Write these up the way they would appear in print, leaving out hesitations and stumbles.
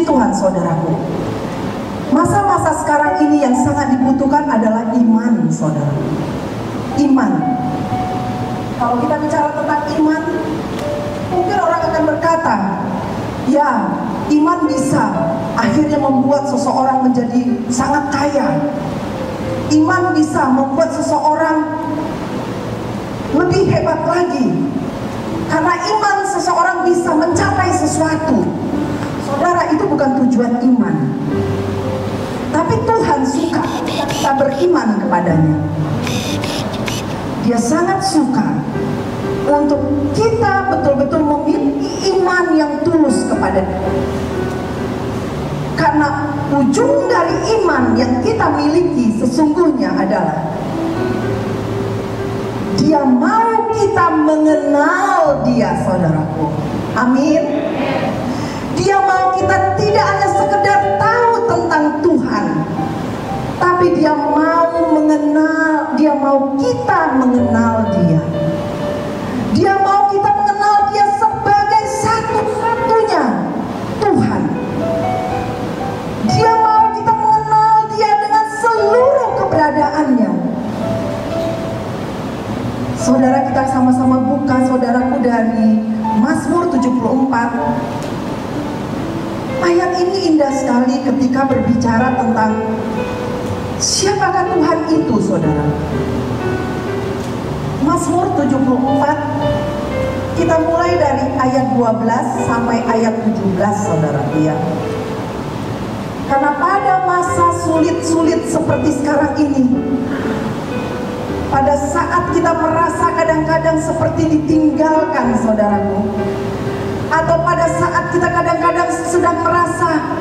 Puji Tuhan saudaraku. Masa-masa sekarang ini yang sangat dibutuhkan adalah iman, saudara. Iman. Kalau kita bicara tentang iman, mungkin orang akan berkata, ya, iman bisa akhirnya membuat seseorang menjadi sangat kaya. Iman bisa membuat seseorang lebih hebat lagi. Karena iman seseorang bisa mencapai sesuatu. Saudara, itu bukan tujuan iman. Tapi Tuhan suka ketika kita beriman kepadanya. Dia sangat suka untuk kita betul-betul memiliki iman yang tulus kepada-Nya. Karena ujung dari iman yang kita miliki sesungguhnya adalah Dia mau kita mengenal Dia, saudaraku. Amin. Dia mau kita tidak hanya sekedar tahu tentang Tuhan, tapi Dia mau mengenal, Dia mau kita mengenal Dia. Dia mau kita mengenal Dia sebagai satu-satunya Tuhan. Dia mau kita mengenal Dia dengan seluruh keberadaannya. Saudara, kita sama-sama buka, saudaraku, dari Mazmur 74. Ayat ini indah sekali ketika berbicara tentang siapakah Tuhan itu, saudara. Mazmur 74, kita mulai dari ayat 12 sampai ayat 17, saudara. Ya. Karena pada masa sulit-sulit seperti sekarang ini, pada saat kita merasa kadang-kadang seperti ditinggalkan, saudaraku, atau pada saat kita kadang-kadang sedang merasa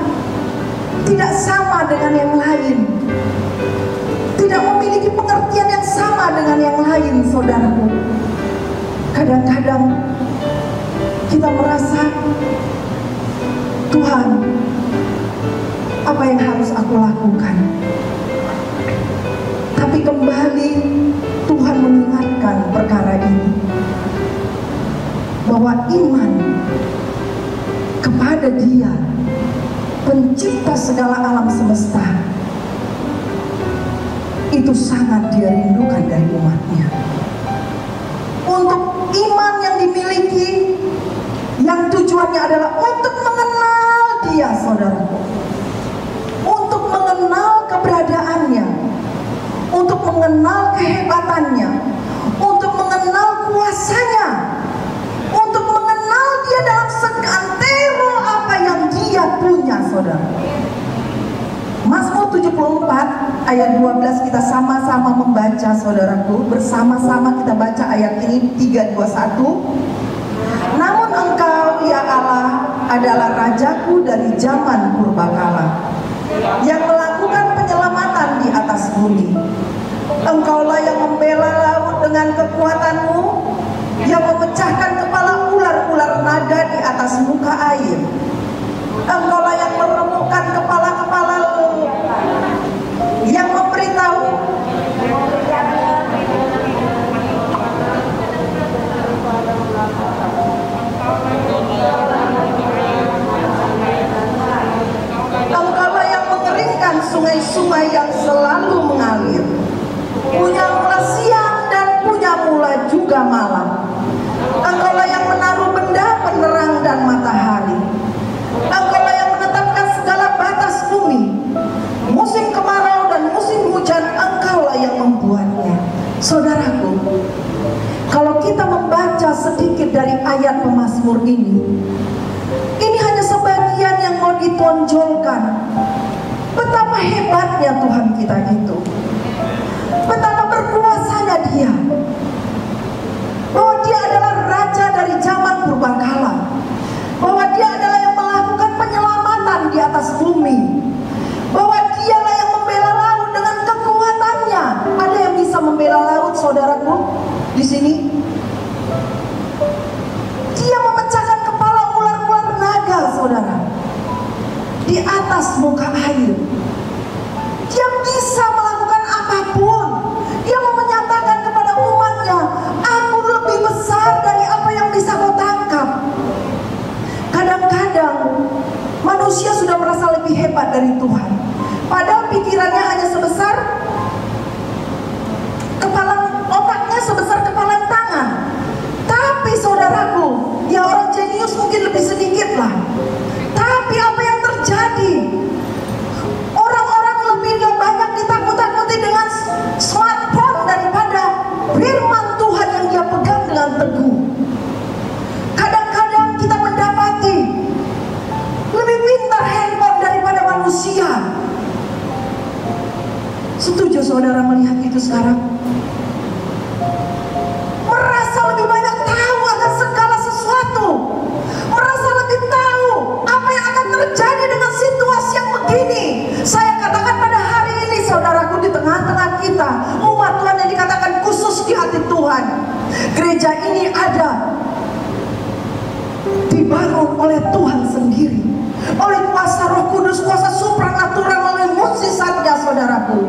tidak sama dengan yang lain, tidak memiliki pengertian yang sama dengan yang lain, saudaraku. Kadang-kadang kita merasa, Tuhan, apa yang harus aku lakukan? Tapi kembali Tuhan mengingatkan perkara ini, bahwa iman kepada Dia, pencipta segala alam semesta, itu sangat Dia rindukan dari umatnya. Untuk iman yang dimiliki, yang tujuannya adalah untuk mengenal Dia, saudaraku, untuk mengenal keberadaannya, untuk mengenal kehebatannya, untuk mengenal kuasanya, untuk mengenal Dia dalam segantero apa yang Dia punya, saudara. Mazmur 74 ayat 12 kita sama-sama membaca, saudaraku. Bersama-sama kita baca ayat ini, 3, 2, 1. Namun Engkau, ya Allah, adalah Rajaku dari zaman purbakala, yang melakukan penyelamatan di atas bumi. Engkaulah yang membela laut dengan kekuatan-Mu, yang memecahkan kepala ular-ular naga di atas muka air. Engkaulah yang meremukkan kepala-kepala laut, yang memberitahu Engkaulah yang mengeringkan sungai-sungai yang selalu mengalir. Punya mula siang dan punya mula juga malam. Engkaulah yang menaruh benda penerang dan matahari. Engkaulah yang menetapkan segala batas bumi. Musim kemarau dan musim hujan Engkaulah yang membuatnya. Saudaraku, kalau kita membaca sedikit dari ayat pemazmur ini hanya sebagian yang mau ditonjolkan. Betapa hebatnya Tuhan kita itu, betapa berkuasanya Dia, bahwa Dia adalah Raja dari zaman purbakala, bahwa Dia adalah yang melakukan penyelamatan di atas bumi, bahwa Dialah yang membela laut dengan kekuatannya. Ada yang bisa membela laut, saudaraku, di sini? Dia memecahkan kepala ular-ular naga, saudara, di atas muka air. Dia bisa melakukan apapun. Dia mau menyatakan kepada umatnya, aku lebih besar dari apa yang bisa kau tangkap. Kadang-kadang manusia sudah hebat dari Tuhan. Padahal pikirannya hanya sebesar otaknya sebesar kepala tangan. Tapi saudaraku, ya orang jenius mungkin lebih sedikit lah. Tapi apa yang terjadi? Orang-orang lebih banyak ditakut-takuti dengan smartphone daripada firman Tuhan yang dia pegang dengan teguh. Kadang-kadang kita mendapati lebih pintar handphone daripada manusia. Setuju saudara melihat itu sekarang? Merasa lebih banyak tahu akan segala sesuatu, merasa lebih tahu apa yang akan terjadi dengan situasi yang begini. Saya katakan pada hari ini saudaraku, di tengah-tengah kita umat Tuhan yang dikatakan khusus di hati Tuhan, gereja ini ada dibangun oleh Tuhan sendiri, oleh kuasa Roh Kudus, kuasa supranatural, oleh mukjizatnya saudaraku.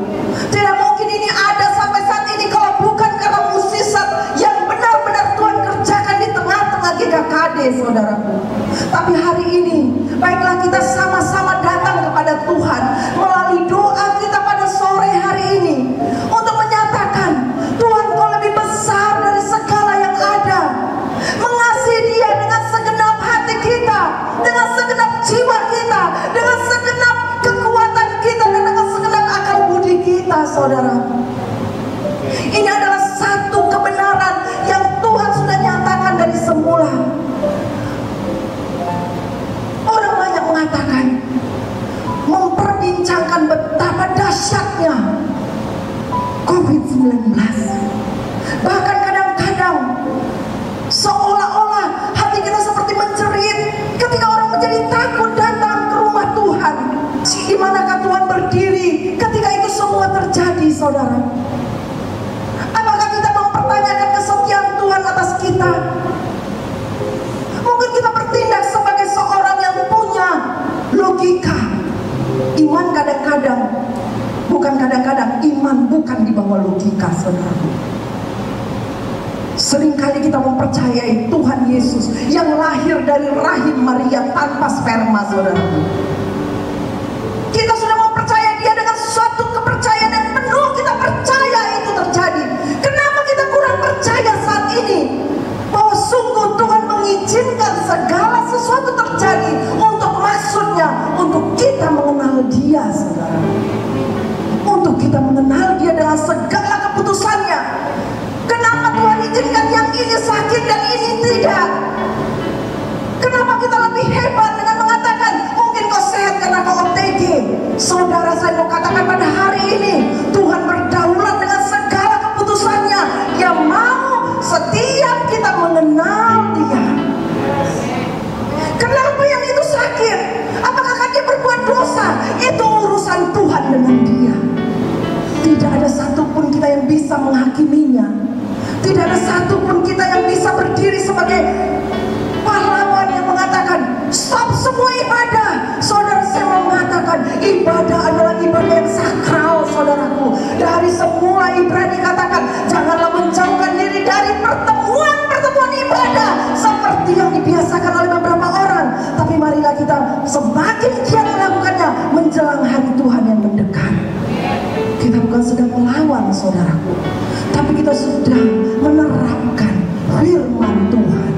Tidak mungkin ini ada sampai saat ini kalau bukan karena mukjizat yang benar-benar Tuhan kerjakan di tengah-tengah GKKD saudaraku. Tapi hari ini baiklah kita sama-sama datang kepada Tuhan melalui doa kita pada sore hari ini untuk menyatakan, Tuhan Kau lebih besar dari segala yang ada. Mengasihi Dia dengan segenap hati kita, dengan segenap jiwa kita, dengan segenap kekuatan kita, dan dengan segenap akal budi kita saudara. Ini adalah satu kebenaran yang Tuhan sudah nyatakan dari semula. Orang banyak mengatakan, memperbincangkan betapa dahsyatnya COVID-19. Bahkan kadang-kadang seolah-olah hati kita seperti menjerit ketika orang menjadi takut datang ke rumah Tuhan. Di manakah Tuhan berdiri ketika itu semua terjadi saudara? Apakah kita mempertanyakan kesetiaan Tuhan atas kita? Mungkin kita bertindak sebagai seorang yang punya logika. Iman kadang-kadang, bukan kadang-kadang, iman bukan di bawah logika saudara. Seringkali kita mempercayai Tuhan Yesus yang lahir dari rahim Maria tanpa sperma saudara. Kita sudah mempercayai Dia dengan suatu kepercayaan yang penuh. Kita percaya itu terjadi. Kenapa kita kurang percaya saat ini bahwa sungguh Tuhan mengizinkan segala sesuatu terjadi untuk maksudnya, untuk kita mengenal Dia saudara, untuk kita mengenal Dia dengan segala keputusannya. Kenapa Tuhan izinkan yang ini sakit dan ini tidak? Kenapa kita lebih hebat dengan mengatakan mungkin kau sehat karena kau OTG? Saudara, saya mau katakan pada hari ini Tuhan berdaulat dengan segala keputusannya. Dia mau setiap kita mengenal Dia. Kenapa yang itu sakit? Apakah dia berbuat dosa? Itu urusan Tuhan dengan dia. Tidak ada satupun kita yang bisa menghakiminya. Tidak ada satupun kita yang bisa berdiri sebagai pahlawan yang mengatakan stop semua ibadah. Saudara, saya mau mengatakan ibadah adalah ibadah yang sakral saudaraku. Dari semula Ibrani katakan janganlah menjauhkan diri dari pertemuan-pertemuan ibadah seperti yang dibiasakan oleh beberapa orang. Tapi marilah kita semakin giat melakukannya menjelang hari Tuhan yang mendekat. Kita bukan sedang melawan saudaraku, tapi kita sedang menerapkan firman Tuhan.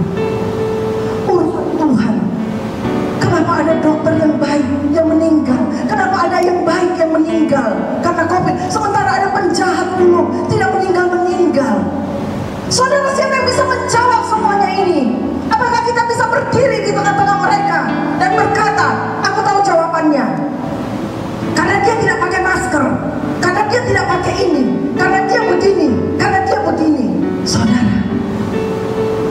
Urusan Tuhan. Kenapa ada dokter yang baik yang meninggal? Kenapa ada yang baik yang meninggal karena COVID? Sementara ada penjahat dulu tidak meninggal. Saudara, siapa yang bisa menjawab semuanya ini? Apakah kita bisa berdiri di tengah-tengah mereka dan berkata, aku tahu jawabannya. Karena dia tidak pakai masker, karena dia tidak pakai ini, karena dia begini, karena dia begini. Saudara,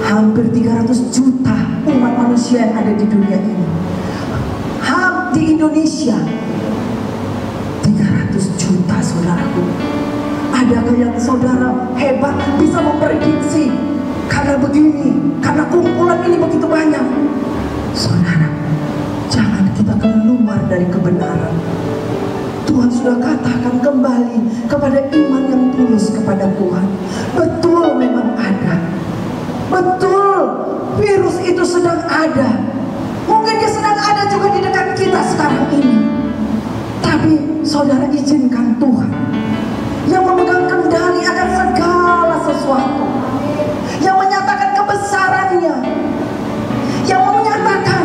hampir 300 juta umat manusia yang ada di dunia ini. Di Indonesia 300 juta saudaraku. Adakah yang saudara hebat bisa memprediksi karena begini, karena kumpulan ini begitu banyak? Saudara, jangan kita keluar dari kebenaran. Tuhan sudah katakan kembali kepada iman yang tulus kepada Tuhan. Betul memang ada. Betul virus itu sedang ada. Mungkin dia sedang ada juga di dekat kita sekarang ini. saudara izinkan Tuhan yang memegang kendali akan segala sesuatu, yang menyatakan kebesarannya, yang menyatakan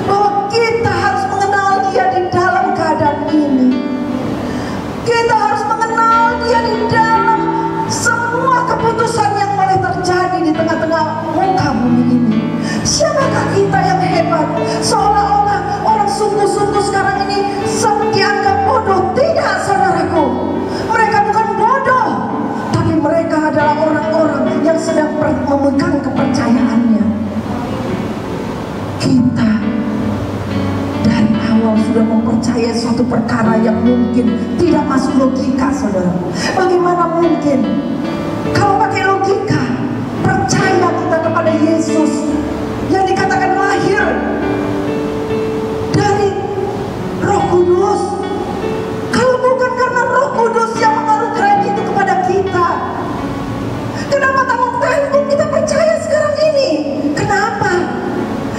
bahwa kita harus mengenal Dia di dalam keadaan ini. Kita harus mengenal Dia di dalam semua keputusan yang boleh terjadi di tengah-tengah muka bumi ini. Siapakah kita yang hebat? Seolah-olah orang sungguh-sungguh sekarang ini dianggap bodoh. Tidak, saudaraku. Mereka bukan bodoh, tapi mereka adalah orang-orang yang sedang memegang kepercayaannya. Kita dari awal sudah mempercayai suatu perkara yang mungkin tidak masuk logika, saudara. Bagaimana mungkin kalau pakai logika percaya kita kepada Yesus yang dikatakan lahir dari Roh Kudus, kalau bukan karena Roh Kudus yang menganugerahkan itu kepada kita? Kenapa tanggung-tanggung kita percaya sekarang ini? Kenapa?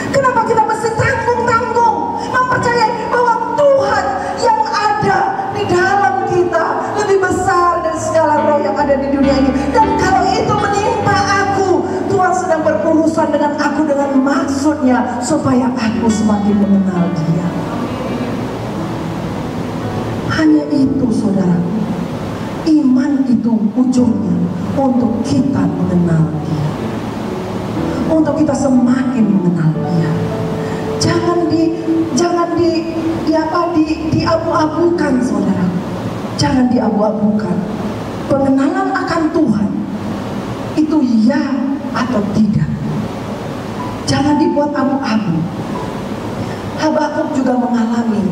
Kenapa kita mesti tanggung-tanggung mempercayai bahwa Tuhan yang ada di dalam kita lebih besar dari segala roh yang ada di dunia ini? Dan kalau itu menimpa aku, Tuhan sedang berurusan dengan aku dengan maksudnya supaya aku semakin mengenal Dia. Hanya itu, saudaraku. Iman itu ujungnya untuk kita mengenal Dia, untuk kita semakin mengenal Dia. Jangan diabu-abukan, saudara. Jangan diabu-abukan. Pengenalan akan Tuhan itu ya atau tidak. Jangan dibuat abu-abu. Habakuk juga mengalami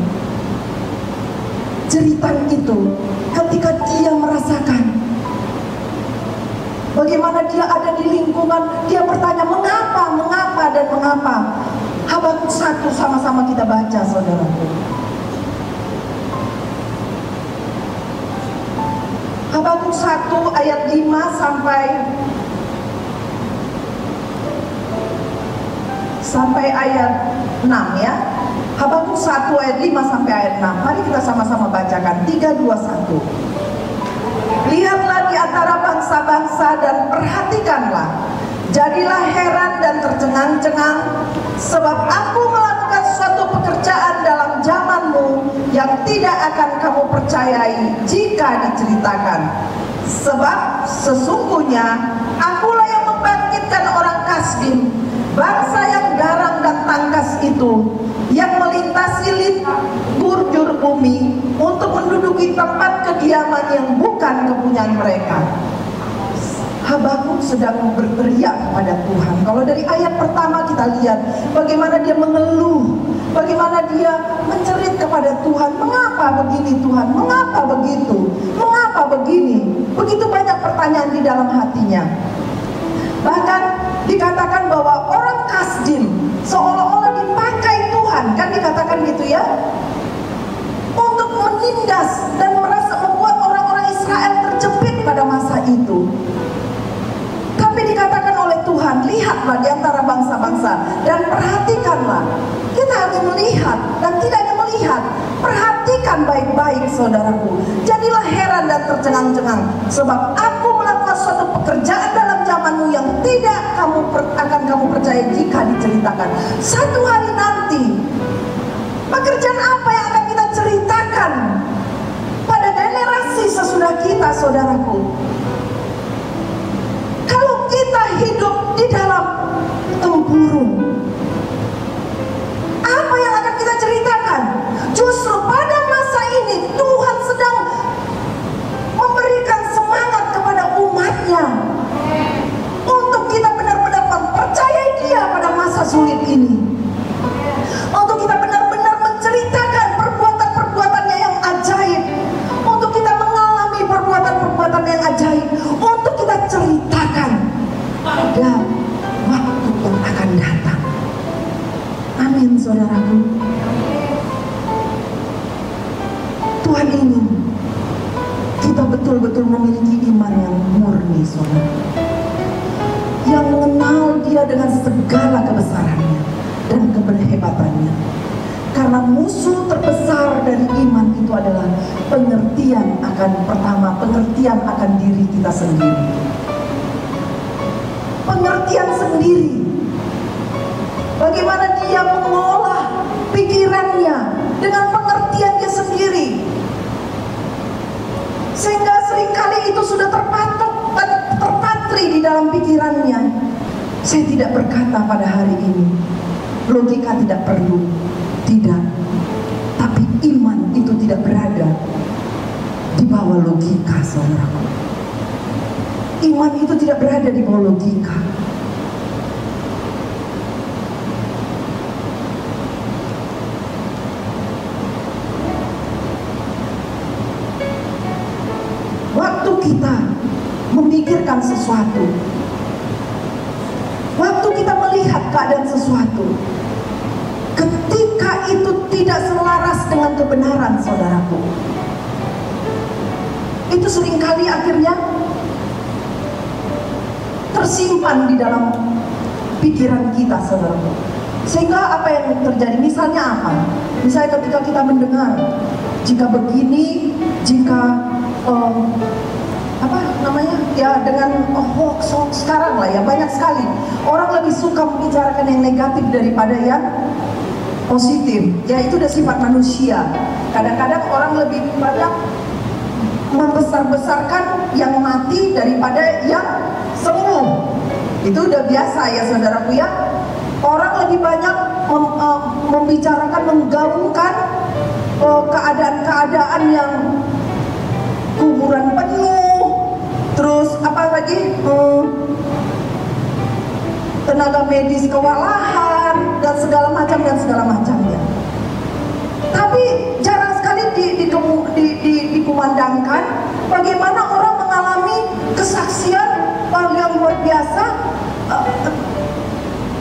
cerita itu ketika dia merasakan bagaimana dia ada di lingkungan. Dia bertanya mengapa dan mengapa. Habakuk 1 sama-sama kita baca, saudaraku. Habakuk 1 ayat 5 sampai ayat 6 ya. Habakuk 1 ayat 5 sampai ayat 6. Mari kita sama-sama bacakan. 3, 2, 1. Lihatlah di antara bangsa-bangsa dan perhatikanlah. Jadilah heran dan tercengang-cengang, sebab aku melakukan suatu pekerjaan dalam zamanmu yang tidak akan kamu percayai jika diceritakan. Sebab sesungguhnya akulah yang membangkitkan orang Kasdim, bangsa yang garang dan tangkas itu, yang melintasi bujur bumi untuk menduduki tempat kediaman yang bukan kepunyaan mereka. Habakuk sedang berteriak kepada Tuhan. Kalau dari ayat pertama kita lihat bagaimana dia mengeluh, bagaimana dia mencerit kepada Tuhan. Mengapa begini Tuhan? Mengapa begitu? Mengapa begini? Begitu banyak pertanyaan di dalam hatinya. Bahkan dikatakan bahwa orang Kasdim seolah-olah dipakai Tuhan, kan dikatakan gitu ya, untuk menindas dan merasa membuat orang-orang Israel terjepit pada masa itu. Tapi dikatakan oleh Tuhan, lihatlah di antara bangsa-bangsa dan perhatikanlah. Kita harus melihat dan tidak hanya melihat, perhatikan baik-baik, saudaraku. Jadilah heran dan tercengang-cengang, sebab aku melakukan suatu pekerjaan dalam zamanmu yang tidak akan kamu percaya jika diceritakan. Satu hari nanti, pekerjaan apa yang akan kita ceritakan pada generasi sesudah kita, saudaraku? Kalau kita hidup di dalam tempurung, apa yang akan kita ceritakan? Justru pada masa ini Tuhan sedang memberikan semangat kepada umatnya untuk kita benar-benar mempercayai Dia pada masa sulit ini, untuk kita benar-benar menceritakan perbuatan-perbuatannya yang ajaib, untuk kita mengalami perbuatan-perbuatan yang ajaib, untuk kita ceritakan pada waktu yang akan datang. Amin, saudaraku. Tuhan ingin kita betul-betul memiliki iman yang murni, saudara, yang mengenal Dia dengan segala kebesarannya dan keberhebatannya. Karena musuh terbesar akar dari iman itu adalah pengertian akan diri kita sendiri. Pengertian sendiri. Bagaimana dia mengolah pikirannya dengan pengertiannya sendiri. Sehingga seringkali itu sudah terpatri di dalam pikirannya. Saya tidak berkata pada hari ini logika tidak perlu, tidak. Tapi iman itu tidak berada di bawah logika, saudaraku. Iman itu tidak berada di bawah logika. Waktu kita memikirkan sesuatu, waktu kita melihat keadaan sesuatu, ketika itu tidak selaras dengan kebenaran, saudaraku, itu seringkali akhirnya tersimpan di dalam pikiran kita, saudaraku. Sehingga apa yang terjadi? Misalnya apa? Misalnya ketika kita mendengar, jika begini, jika dengan hoax sekarang lah ya, banyak sekali orang lebih suka membicarakan yang negatif daripada yang positif. Ya, itu udah sifat manusia. Kadang-kadang orang lebih banyak membesar-besarkan yang mati daripada yang sembuh. Itu udah biasa ya, saudaraku ya. Orang lebih banyak membicarakan, menggaungkan keadaan-keadaan yang kuburan penuh, terus apa lagi, tenaga medis kewalahan dan segala macamnya. Tapi jarang sekali dikumandangkan bagaimana orang mengalami kesaksian yang luar biasa.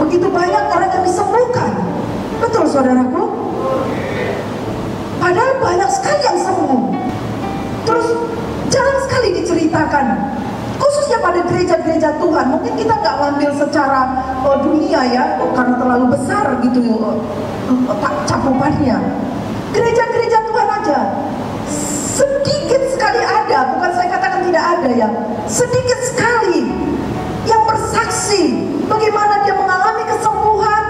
Begitu banyak orang yang disembuhkan. Betul, saudaraku? Padahal banyak sekali yang sembuh. Terus jarang sekali diceritakan, khususnya pada gereja-gereja Tuhan. Mungkin kita nggak ngambil secara dunia ya, karena terlalu besar gitu cakupannya. Gereja-gereja Tuhan aja sedikit sekali ada, bukan saya katakan tidak ada ya, sedikit sekali yang bersaksi bagaimana dia mengalami kesembuhan,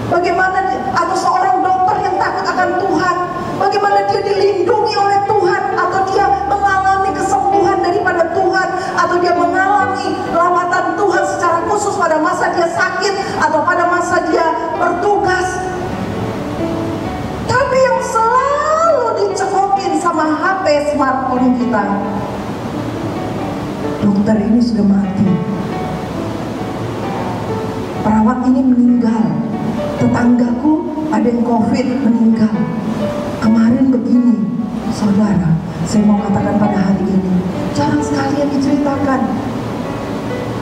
bagaimana atau seorang dokter yang takut akan Tuhan, bagaimana dia dilindungi oleh Tuhan, atau dia mengalami kesembuhan daripada Tuhan, atau dia mengalami lawatan Tuhan secara khusus pada masa dia sakit atau pada masa dia bertugas. Tapi yang selalu dicekokin sama HP smartphone kita, dokter ini sudah mati, perawat ini meninggal, tetanggaku ada yang COVID meninggal, kemarin begini. Saudara, saya mau katakan pada hari ini, jarang sekali yang diceritakan.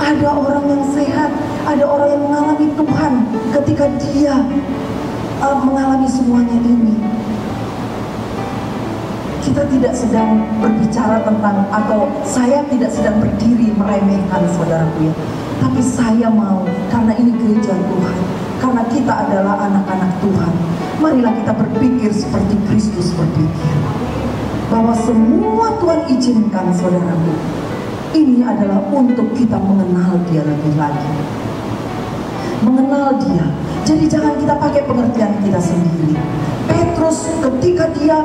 Ada orang yang sehat, ada orang yang mengalami Tuhan ketika dia mengalami semuanya ini. Kita tidak sedang berbicara tentang, atau saya tidak sedang berdiri meremehkan, saudaraku ya. Tapi saya mau, karena ini gereja Tuhan, karena kita adalah anak-anak Tuhan, marilah kita berpikir seperti Kristus berpikir, bahwa semua Tuhan izinkan, saudaraku, ini adalah untuk kita mengenal Dia lebih lagi, mengenal Dia. Jadi jangan kita pakai pengertian kita sendiri. Petrus ketika dia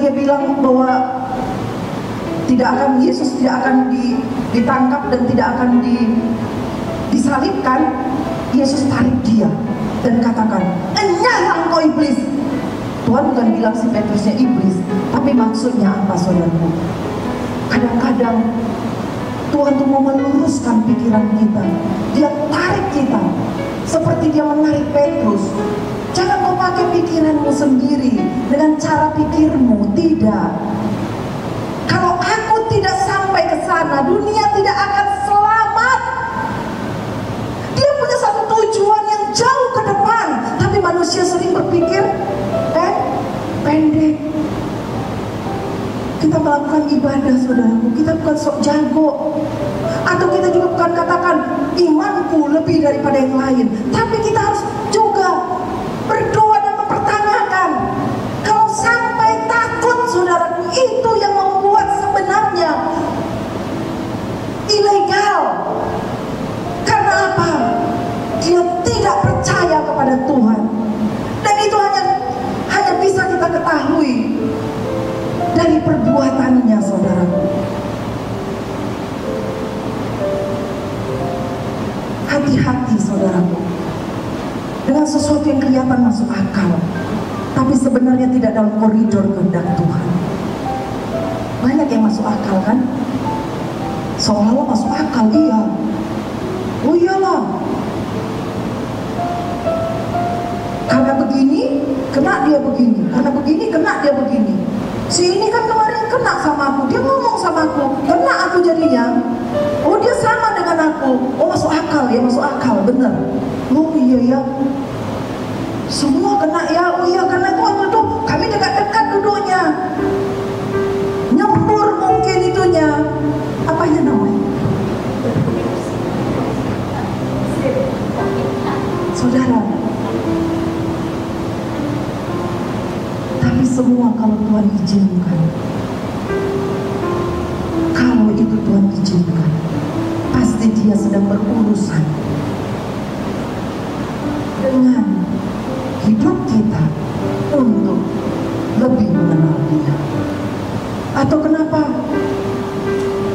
bilang bahwa Yesus tidak akan ditangkap dan tidak akan disalibkan, Yesus tarik dia dan katakan, "Enyahlah engkau iblis." Tuhan bukan bilang si Petrusnya iblis, tapi maksudnya apa, saudaraku? Kadang-kadang Tuhan tuh mau meluruskan pikiran kita. Dia tarik kita seperti dia menarik Petrus. Jangan kau pakai pikiranmu sendiri dengan cara pikirmu, tidak. Kalau aku tidak sampai ke sana, dunia tidak akan selamat. Dia punya satu tujuan yang jauh ke depan, tapi manusia sering berpikir pendek. Kita melakukan ibadah, saudaraku, kita bukan sok jago, atau kita juga bukan katakan imanku lebih daripada yang lain, tapi kita harus juga berdoa dan sebenarnya tidak dalam koridor kehendak Tuhan. Banyak yang masuk akal kan? Seolah-olah masuk akal, iya. Oh iyalah, karena begini, kena dia begini. Karena begini, kena dia begini. Si ini kan kemarin kena sama aku, dia ngomong sama aku, kena aku jadinya. Oh dia sama dengan aku. Oh masuk akal ya, masuk akal, bener. Oh iya ya, semua kena ya. Oh iya, karena itu waktu itu kami dekat-dekat duduknya, nyempur mungkin itunya, apanya namanya, saudara. Tapi semua kalau Tuhan izinkan, kalau itu Tuhan izinkan, pasti Dia sedang berurusan dengan hidup kita untuk lebih mengenal Dia. Atau kenapa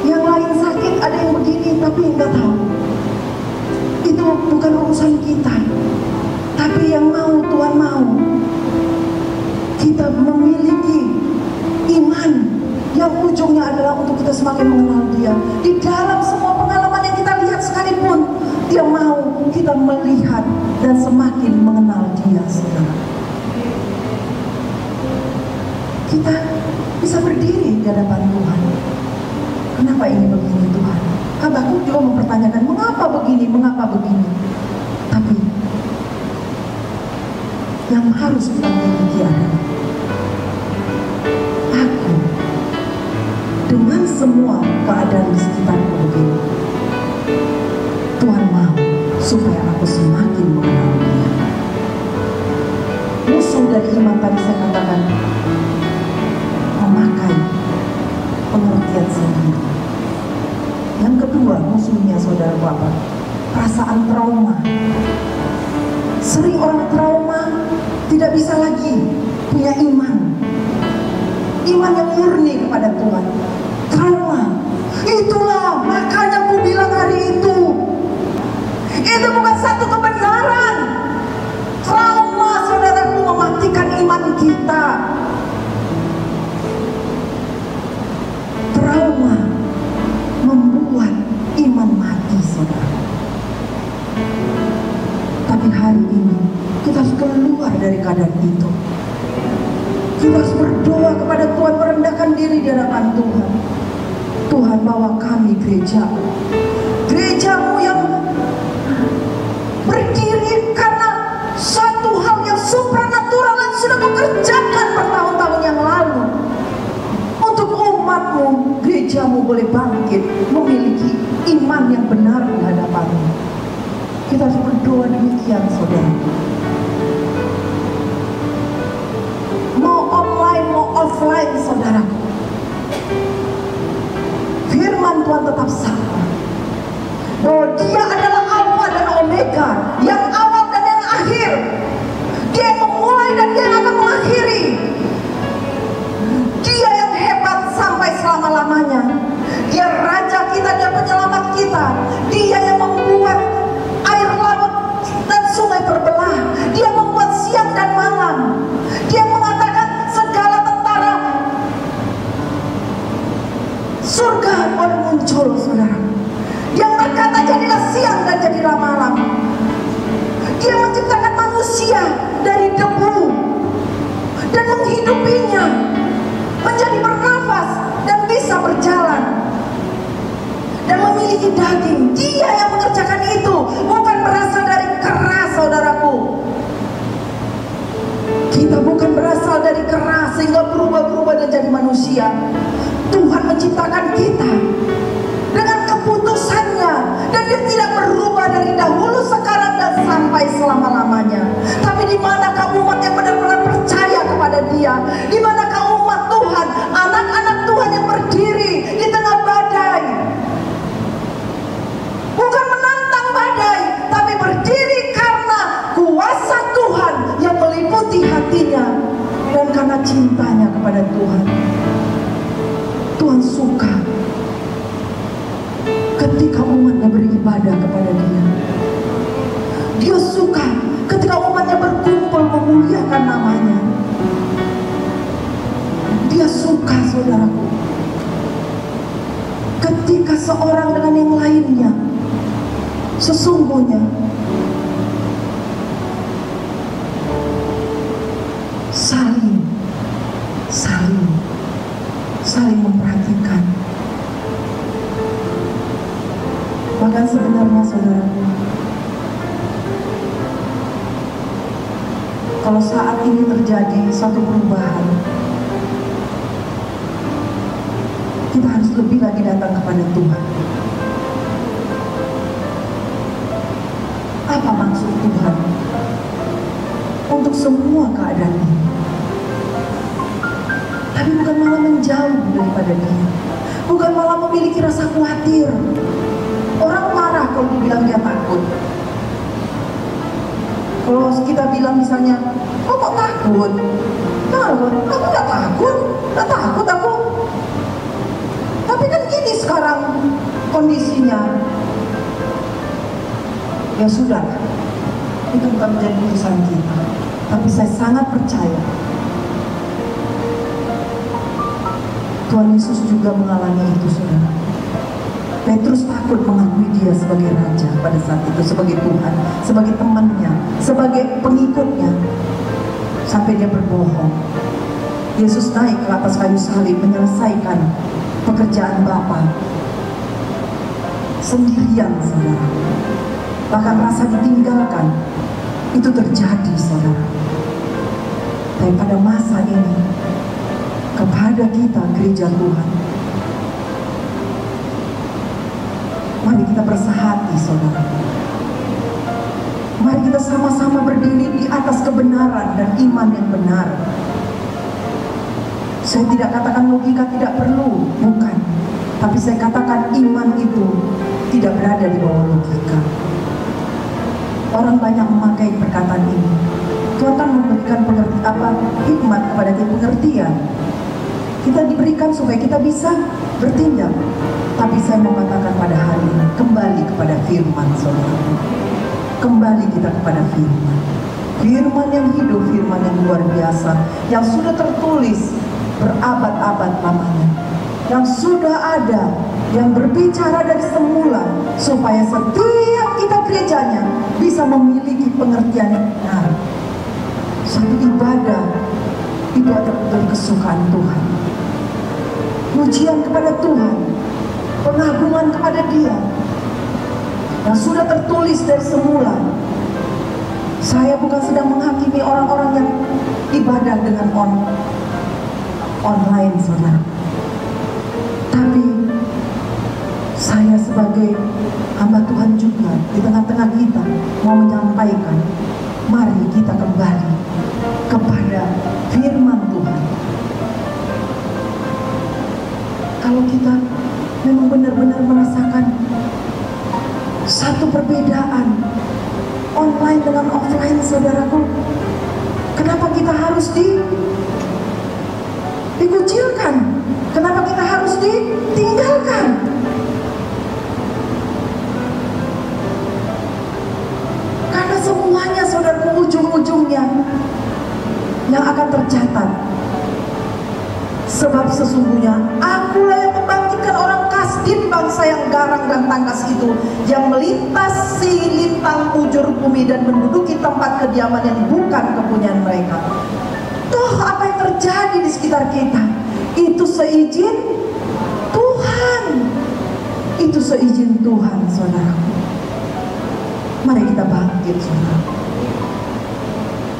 yang lain sakit, ada yang begini, tapi nggak tahu. Itu bukan urusan kita. Tapi yang mau Tuhan mau kita memiliki iman yang ujungnya adalah untuk kita semakin mengenal Dia. Di dalam semua pengalaman yang kita lihat sekalipun, Dia mau kita melihat dan semakin mengenal Dia, saudara. Kita bisa berdiri di hadapan Tuhan. Kenapa ini begini Tuhan? Habakuk juga mempertanyakan, mengapa begini, mengapa begini? Tapi yang harus kita miliki adalah, aku dengan semua keadaan di sekitarku begini, Tuhan mau supaya aku semakin mengenal Dia. Musuh dari iman tadi saya katakan memakai pengertian sendiri. Yang kedua, musuhnya saudara Bapak, perasaan trauma. Sering orang trauma tidak bisa lagi punya iman yang murni kepada Tuhan. Trauma, itulah makanya aku bilang hari itu bukan satu kebenaran. Trauma, saudaraku, mematikan iman kita. Trauma membuat iman mati, saudara. Tapi hari ini kita harus keluar dari keadaan itu. Kita harus berdoa kepada Tuhan, merendahkan diri di hadapan Tuhan. Tuhan, bawa kami gerejamu, gerejamu yang berdiri karena satu hal yang supranatural yang sudah kau kerjakan bertahun-tahun yang lalu. Untuk umatmu, gerejamu boleh bangkit, memiliki iman yang benar di hadapanmu. Kita harus berdoa demikian, saudara. Mau online, mau offline, saudara, firman Tuhan tetap sama, bahwa Dia adalah Alfa dan Omega, yang awal dan yang akhir. Dia yang memulai dan Dia yang akan mengakhiri. Dia yang hebat sampai selama-lamanya. Dia Raja kita, Dia penyelamat kita. Dia yang membuat air laut dan sungai terbelah. Dia membuat siang dan malam. Dia mengatakan segala tentara surga boleh muncul, saudara. Dia berkata jadilah siang dan jadilah malam. Dia menciptakan manusia dari debu dan menghidupinya menjadi bernafas dan bisa berjalan dan memiliki daging. Dia yang mengerjakan itu, bukan berasal dari keras, saudaraku. Kita bukan berasal dari keras sehingga berubah-ubah dan jadi manusia. Tuhan menciptakan kita dengan keputusannya, dan Dia tidak berubah dari dahulu, sekarang, dan sampai selama-lamanya. Tapi di manakah umat yang benar-benar percaya kepada Dia? Di manakah umat Tuhan, anak-anak Tuhan yang berdiri di tengah badai, bukan menantang badai, tapi berdiri karena kuasa Tuhan yang meliputi hatinya dan karena cintanya kepada Tuhan. Tuhan suka ketika umatnya beribadah kepada Dia. Dia suka ketika umatnya berkumpul memuliakan namanya. saudaraku, ketika seorang dengan yang lainnya sesungguhnya saling memperhatikan. Bahkan sebenarnya saudaraku, kalau saat ini terjadi suatu perubahan, kita harus lebih lagi datang kepada Tuhan. Apa maksud Tuhan untuk semua keadaan ini? Tapi bukan malah menjauh daripada Dia, bukan malah memiliki rasa khawatir. Orang marah kalau dibilang dia takut. Kalau kita bilang misalnya, "Oh, kok takut?" "Aku nggak takut, nggak takut aku." Tapi kan gini sekarang kondisinya. Ya sudah, itu bukan menjadi urusan kita. Tapi saya sangat percaya Tuhan Yesus juga mengalami itu, saudara. Petrus takut mengakui Dia sebagai Raja pada saat itu, sebagai Tuhan, sebagai temannya, sebagai pengikutnya, sampai dia berbohong. Yesus naik ke atas kayu salib menyelesaikan pekerjaan Bapa sendirian, saudara. Bahkan rasa ditinggalkan itu terjadi, saudara. Dan pada masa ini, kepada kita gereja Tuhan, mari kita bersahati, saudara. Mari kita sama-sama berdiri di atas kebenaran dan iman yang benar. Saya tidak katakan logika tidak perlu, bukan. Tapi saya katakan iman itu tidak berada di bawah logika. Orang banyak memakai perkataan ini. Tuhan kan memberikan hikmat kepada kita, pengertian. Kita diberikan supaya kita bisa bertindak. Tapi saya mau katakan pada hari ini, kembali kepada firman, saudara. Kembali kita kepada firman. Firman yang hidup, firman yang luar biasa, yang sudah tertulis berabad-abad lamanya, yang sudah ada, yang berbicara dari semula, supaya setiap kita gerejanya bisa memiliki pengertian yang benar. Satu ibadah itu adalah dari kesukaan Tuhan, pujian kepada Tuhan, pengagungan kepada Dia, yang sudah tertulis dari semula. Saya bukan sedang menghakimi orang-orang yang ibadah dengan online, saudara. Tapi saya sebagai hamba Tuhan juga di tengah-tengah kita mau menyampaikan, mari kita kembali kepada firman Tuhan. Kalau kita memang benar-benar merasakan satu perbedaan online dengan offline, saudaraku, kenapa kita harus dikucilkan? Kenapa kita harus ditinggalkan? Karena semuanya, saudaraku, ujung-ujungnya yang akan tercatat. Sebab sesungguhnya akulah yang membangkitkan orang Kasdim, bangsa yang garang dan tangkas itu, yang melintasi lintang bujur bumi dan menduduki tempat kediaman yang bukan kepunyaan mereka. Toh apa yang terjadi di sekitar kita itu seizin Tuhan. Itu seizin Tuhan, saudara. Mari kita bangkit, saudara.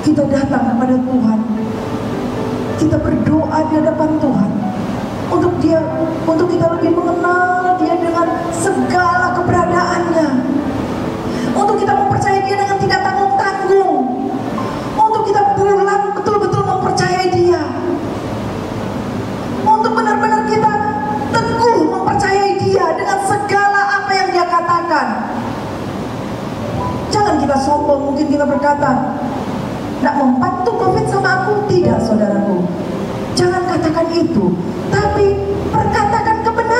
Kita datang kepada Tuhan. Kita berdoa di hadapan Tuhan untuk kita lebih mengenal Dia dengan segala keberadaannya, untuk kita mempercayai Dia dengan tidak tanggung-tanggung, untuk kita bulat betul-betul mempercayai Dia, untuk benar-benar kita teguh mempercayai Dia dengan segala apa yang Dia katakan. Jangan kita sombong, mungkin kita berkata, "Tidak mempan tuh COVID sama aku." Tidak, saudaraku. Jangan katakan itu. Tapi perkatakan kebenaran.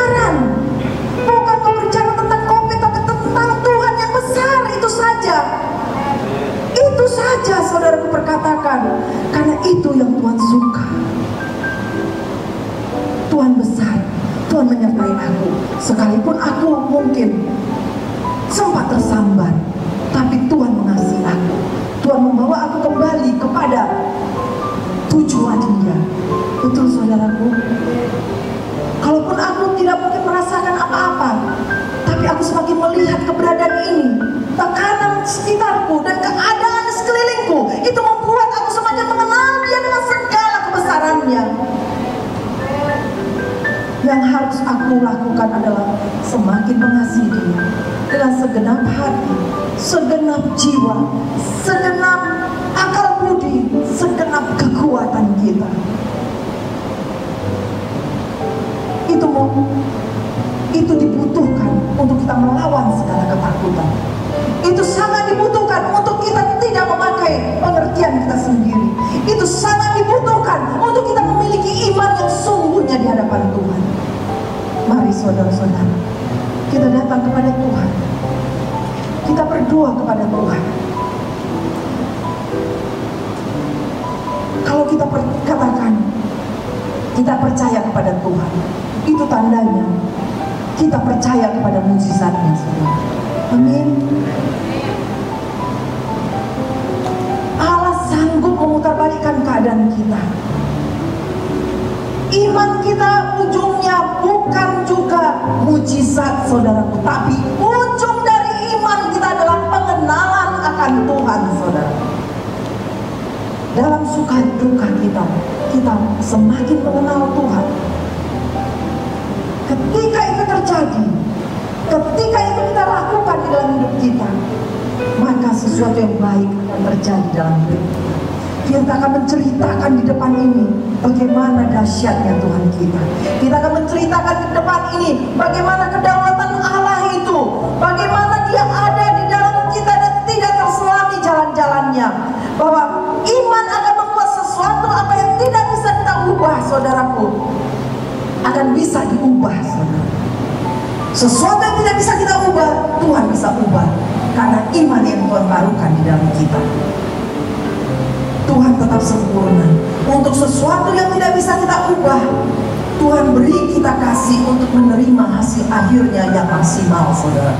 menyertai aku. Sekalipun aku mungkin sempat tersambar, tapi Tuhan mengasihi aku. Tuhan membawa aku kembali kepada tujuan Dia. Betul saudaraku? Kalaupun aku tidak mungkin merasakan apa-apa, tapi aku semakin melihat keberadaan ini, tekanan sekitarku dan keadaan di sekelilingku, itu membuat aku semakin mengenal Dia dengan segala kebesarannya. Yang harus aku lakukan adalah semakin mengasihi Dia dengan segenap hati, segenap jiwa, segenap akal budi, segenap kekuatan kita. Itu dibutuhkan untuk kita melawan segala ketakutan. Itu sangat dibutuhkan untuk kita tidak memakai pengertian kita sendiri. Itu sangat dibutuhkan untuk kita memiliki iman yang sungguhnya di hadapan Tuhan. Mari saudara-saudara, kita datang kepada Tuhan. Kita berdoa kepada Tuhan. Kalau kita katakan kita percaya kepada Tuhan, itu tandanya kita percaya kepada mujizatnya, saudara. Amin. Allah sanggup memutarbalikkan keadaan kita. Iman kita ujungnya bukan juga mujizat, saudaraku, tapi ujung dari iman kita adalah pengenalan akan Tuhan, saudara. Dalam suka duka kita semakin mengenal Tuhan. Ketika itu terjadi, ketika itu kita lakukan di dalam hidup kita, maka sesuatu yang baik akan terjadi dalam hidup kita. Kita akan menceritakan di depan ini bagaimana dahsyatnya Tuhan kita. Kita akan menceritakan di depan ini bagaimana kedaulatan Allah itu, bagaimana Dia ada di dalam kita dan tidak terselami jalan-jalannya. Bahwa iman akan membuat sesuatu apa yang tidak bisa kita ubah, saudaraku, akan bisa diubah, saudara. Sesuatu yang tidak bisa kita ubah, Tuhan bisa ubah, karena iman yang Tuhan taruhkan di dalam kita. Tuhan tetap sempurna. Untuk sesuatu yang tidak bisa kita ubah, Tuhan beri kita kasih untuk menerima hasil akhirnya yang maksimal, saudara.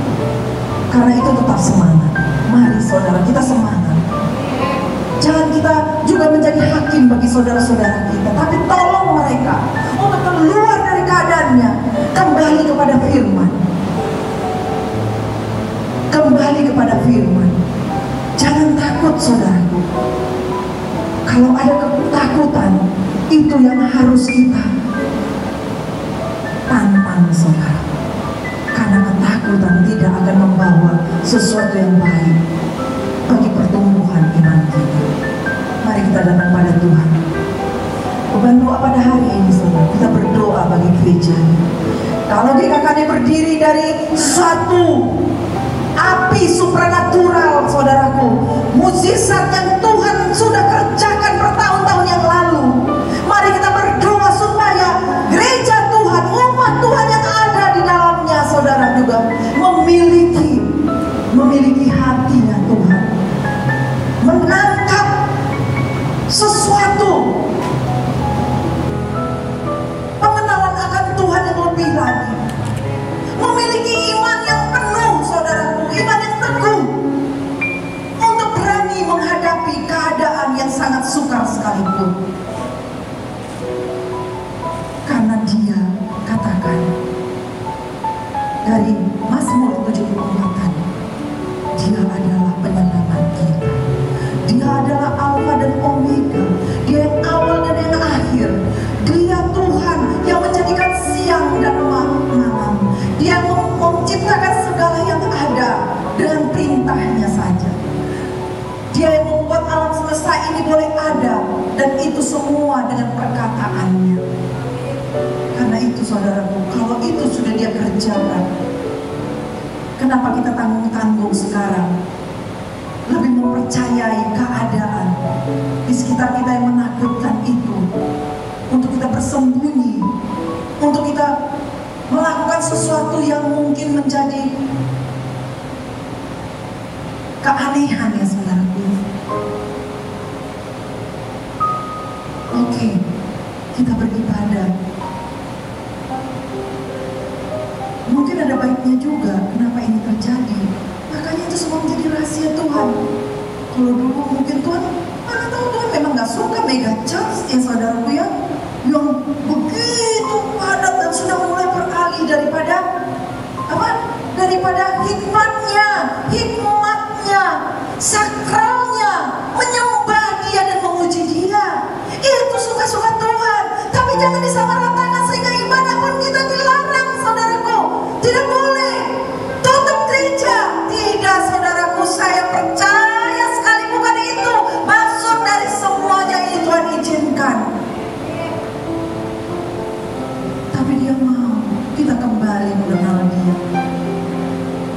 Karena itu tetap semangat. Mari saudara, kita semangat. Jangan kita juga menjadi hakim bagi saudara-saudara kita, tapi tolong mereka untuk keluar dari keadaannya, kembali kepada firman. Kembali kepada firman. Jangan takut, saudaraku. Kalau ada ketakutan, itu yang harus kita tantang, saudara. Karena ketakutan tidak akan membawa sesuatu yang baik bagi pertumbuhan iman kita. Mari kita datang pada Tuhan. Beban doa pada hari ini, saudara, kita berdoa bagi gereja. Kalau GKKD berdiri dari satu api supranatural, saudaraku, mujizat yang Tuhan sudah kerjakan bertahun-tahun yang lalu. Mari kita berdoa supaya gereja Tuhan, umat Tuhan yang ada di dalamnya, saudara, juga memiliki hatinya Tuhan, menangkap sesuatu, pengenalan akan Tuhan yang lebih lagi, memiliki iman yang penuh, saudaraku, iman yang teguh untuk berani menghadapi keadaan yang sangat sukar sekalipun. Karena Dia katakan dari Mazmur 74 tadi, Dia adalah penyelamat kita. Dia adalah Alfa dan Omega. Dia yang awal dan yang akhir. Dia Tuhan yang menjadikan siang dan malam. Dia yang menciptakan segala yang ada dengan perintahnya saja. Dia yang membuat alam semesta ini boleh ada, dan itu semua dengan perkataannya. Karena itu, saudaraku, kalau itu sudah Dia kerjakan, kenapa kita tanggung-tanggung sekarang? Lebih mempercayai keadaan di sekitar kita yang menakutkan itu, untuk kita bersembunyi, untuk kita melakukan sesuatu yang mungkin menjadi keanehan, ya saudaraku. Oke, kita beribadah. Mungkin ada baiknya juga kenapa ini terjadi. Makanya itu semua menjadi rahasia Tuhan. Kalau dulu mungkin Tuhan, mana tahu Tuhan memang gak suka mega church ya saudaraku ya, yang begitu padat dan sudah mulai beralih daripada apa? Daripada hikmatnya, sakralnya, menyembah Dia dan memuji Dia. Itu suka-suka Tuhan. Tapi jangan disamaratakan sehingga ibadah pun kita dilarang, saudaraku. Tidak boleh. Tutup gereja. Tidak, saudaraku. Saya percaya sekali bukan itu maksud dari semuanya ini Tuhan izinkan. Tapi Dia mau kita kembali mengenal Dia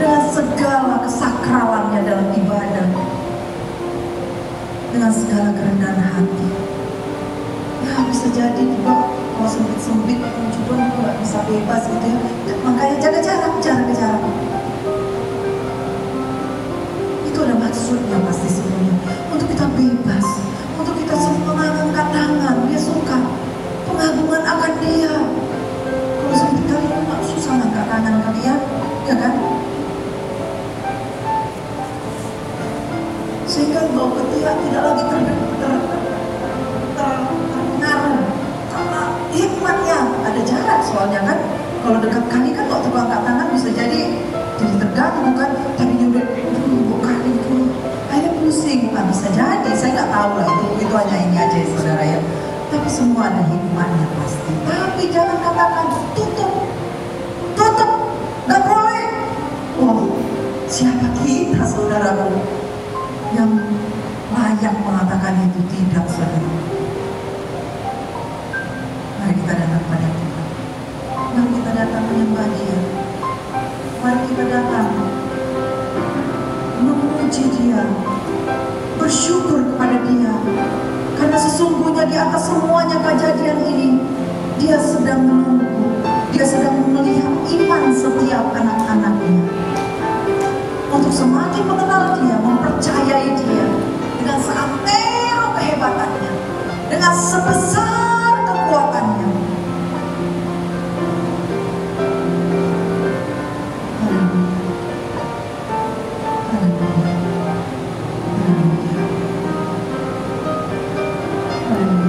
dengan segala kesakralannya dalam ibadah, dengan segala kerendahan hati. Ya bisa jadi juga kalau sempit-sempit juga nggak bisa bebas gitu ya. Makanya jaga jarak. Itu ada maksudnya pasti semuanya. Untuk kita bebas, untuk kita semua mengangkat tangan. Dia suka pengagungan akan Dia. Kalau sempit kali nggak susah ngangkat tangan kalian, ya kan? Sehingga bau ketiak tidak lagi terpengaruh karena hikmatnya. Ada jarak soalnya kan. Kalau dekat kali kan waktu angkat tangan bisa jadi terganggu kan. Tapi dia udah kali itu akhirnya pusing. Nah, bisa jadi, saya nggak tahu lah itu hanya ini aja ya, saudara ya. Tapi semua ada hikmatnya pasti. Tapi jangan katakan tutup, nggak boleh. Oh, siapa kita saudaraku yang layak mengatakan itu? Tidak, saudara. Mari kita datang pada Tuhan. Mari kita datang menyembah Dia. Mari kita datang memuji Dia, bersyukur kepada Dia. Karena sesungguhnya di atas semuanya kejadian ini, Dia sedang menunggu, Dia sedang melihat iman setiap anak-anaknya untuk semakin mengenal Dia, mempercayai Dia dengan seantero kehebatannya, dengan sebesar kekuatannya. Haleluya.